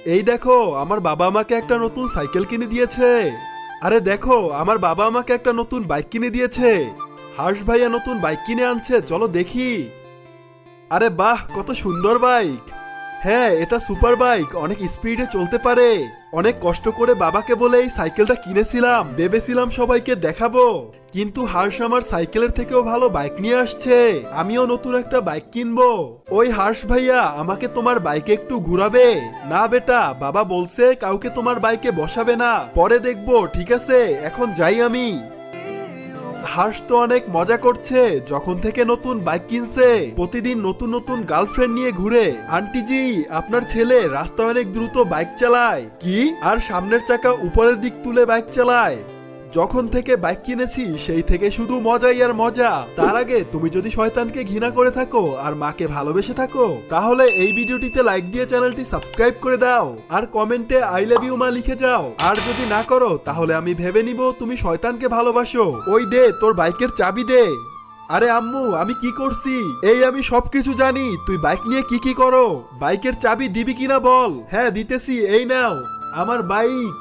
এই দেখো আমার বাবা আমাকে একটা নতুন সাইকেল কিনে দিয়েছে। আরে দেখো আমার বাবা আমাকে একটা নতুন বাইক কিনে দিয়েছে। হার্ষ ভাইয়া নতুন বাইক কিনে আনছে, চলো দেখি। আরে বাহ, কত সুন্দর বাইক। হ্যাঁ, এটা সুপার বাইক, অনেক স্পিডে চলতে পারে। অনেক কষ্ট করে বাবাকে বলে এই সাইকেলটা কিনেছিলাম, ভেবেছিলাম সবাইকে দেখাবো। কিন্তু হার্ষ আমার সাইকেলের থেকেও ভালো বাইক নিয়ে আসছে। আমিও নতুন একটা বাইক কিনবো। ওই হার্ষ ভাইয়া, আমাকে তোমার বাইকে একটু ঘুরাবে? না বেটা, বাবা বলছে কাউকে তোমার বাইকে বসাবে না, পরে দেখবো। ঠিক আছে, এখন যাই আমি। হার্ষ তো অনেক মজা করছে, যখন থেকে নতুন বাইক কিনছে প্রতিদিন নতুন নতুন গার্লফ্রেন্ড নিয়ে ঘুরে। আন্টি জি, আপনার ছেলে রাস্তায় অনেক দ্রুত বাইক চালায়। কি? আর সামনের চাকা উপরের দিক তুলে বাইক চালায়। যখন থেকে বাইক কিনেছি সেই থেকে শুধু মজাই আর মজা। তার আগে তুমি যদি শয়তানকে ঘৃণা করে থাকো আর মাকে ভালোবেসে থাকো, তাহলে এই ভিডিওটিতে লাইক দিয়ে চ্যানেলটি সাবস্ক্রাইব করে দাও আর কমেন্টে আই লাভ ইউ মা লিখে যাও। আর যদি না করো তাহলে আমি ভেবে নিব তুমি শয়তানকে ভালোবাসো। ওই দে তোর বাইকের চাবি দে। আরে আম্মু, আমি কি করছি? এই আমি সবকিছু জানি, তুই বাইক নিয়ে কি কি করো। বাইকের চাবি দিবি কিনা বল। হ্যাঁ দিতেছি, এই নাও আমার বাইক।